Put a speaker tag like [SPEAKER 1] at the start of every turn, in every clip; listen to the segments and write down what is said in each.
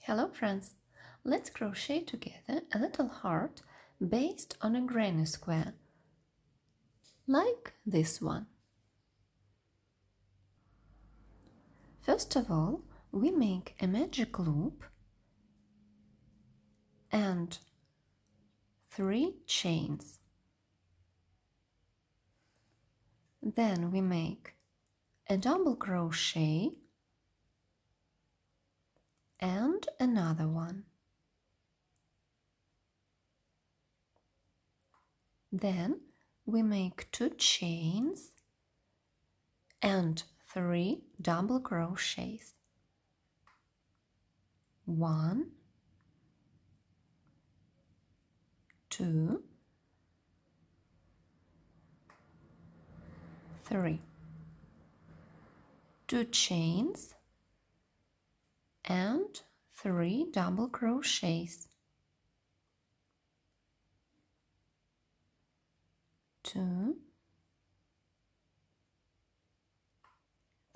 [SPEAKER 1] Hello friends! Let's crochet together a little heart based on a granny square, like this one. First of all, we make a magic loop and 3 chains. Then we make a double crochet and another one. Then we make 2 chains and 3 double crochets. 1, 2, 3. 2 chains and 3 double crochets. 2,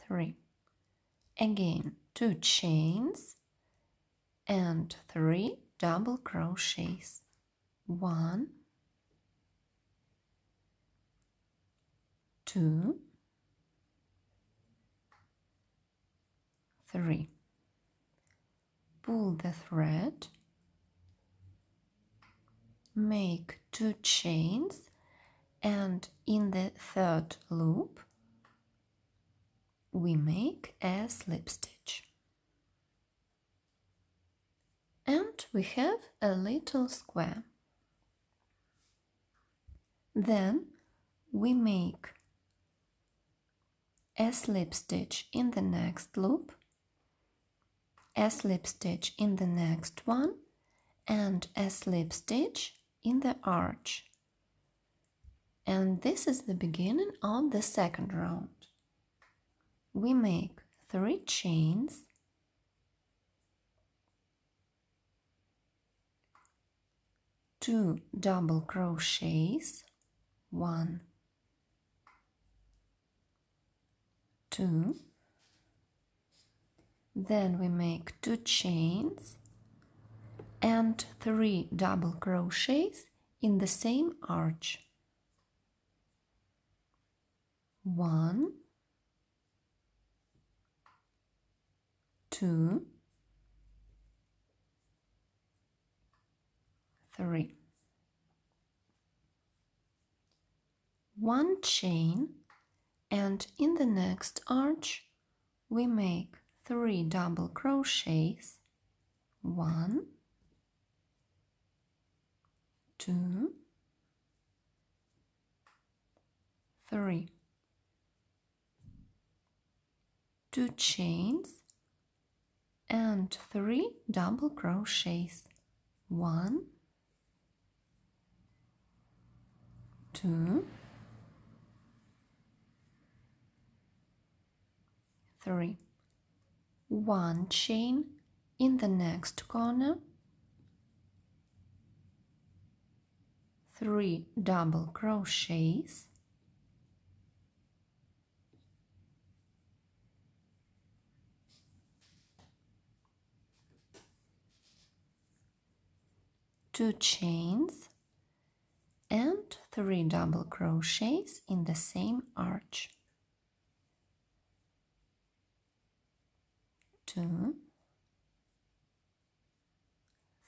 [SPEAKER 1] 3. Again, 2 chains and 3 double crochets. 1, 2, 3. Pull the thread, make 2 chains, and in the 3rd loop we make a slip stitch. And we have a little square. Then we make a slip stitch in the next loop, a slip stitch in the next one, and a slip stitch in the arch. And this is the beginning of the 2nd round. We make 3 chains, 2 double crochets, 1, 2, then we make 2 chains and 3 double crochets in the same arch. 1, 2, 3. 1 chain, and in the next arch we make 3 double crochets. 1, 2, 3. 2 chains and 3 double crochets. 1, 2, 3. 1 chain in the next corner, 3 double crochets, 2 chains and 3 double crochets in the same arch. 2,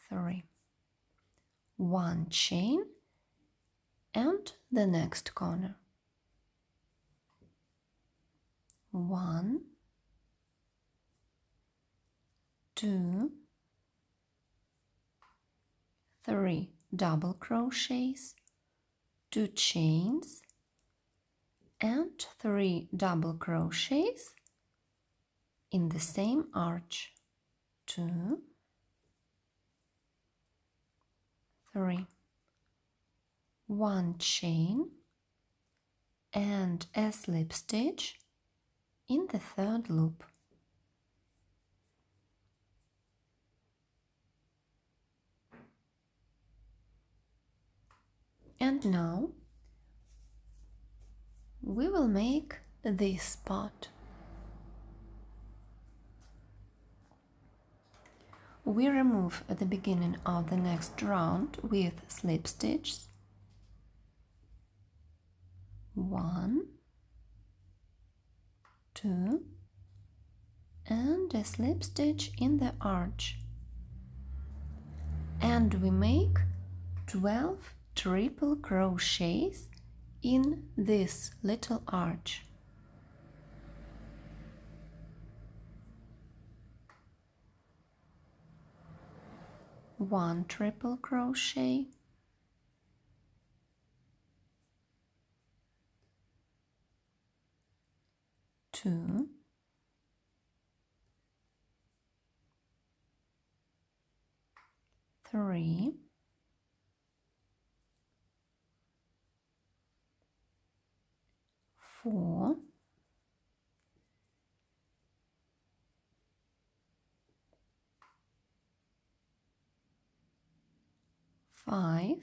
[SPEAKER 1] 3. 1 chain and the next corner. 1, 2, 3 double crochets, 2 chains and 3 double crochets in the same arch. 2, 3. 1 chain and a slip stitch in the 3rd loop. And now we will make this spot. We remove at the beginning of the next round with slip stitches. 1, 2, and a slip stitch in the arch. And we make 12 triple crochets in this little arch. 1 triple crochet, 2, 3, 4, 5,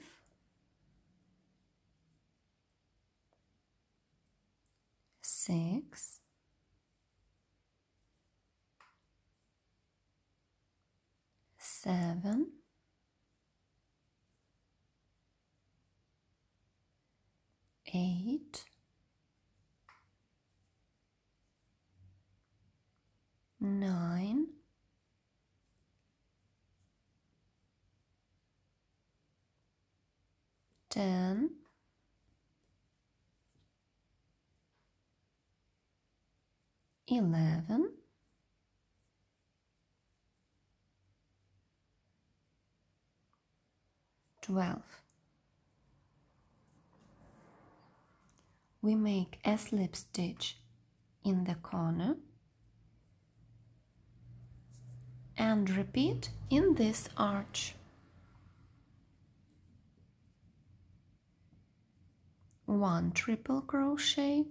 [SPEAKER 1] 6, 7, 8, 9, 10, 11, 12. We make a slip stitch in the corner and repeat in this arch. 1 triple crochet,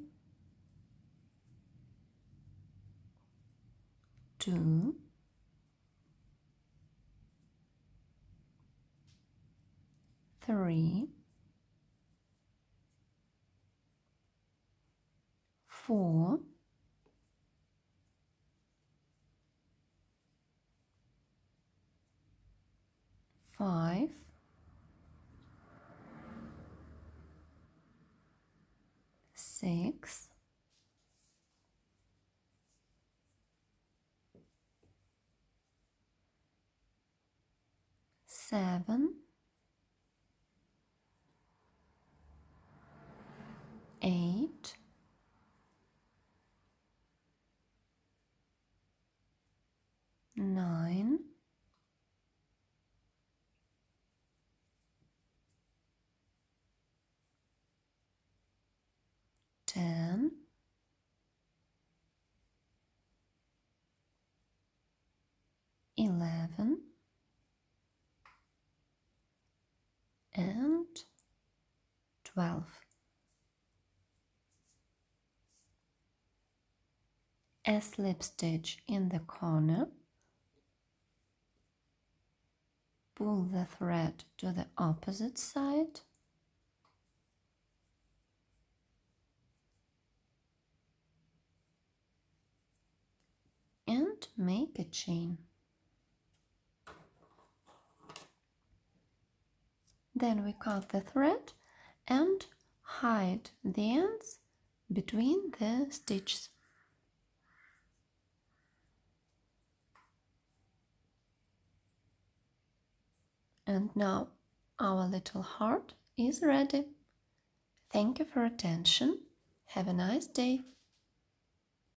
[SPEAKER 1] 2, 3, 4, 5, 6, 7, 8, 9, 10, 11, and 12. A slip stitch in the corner, pull the thread to the opposite side, and make a chain. Then we cut the thread and hide the ends between the stitches. And now our little heart is ready. Thank you for attention. Have a nice day.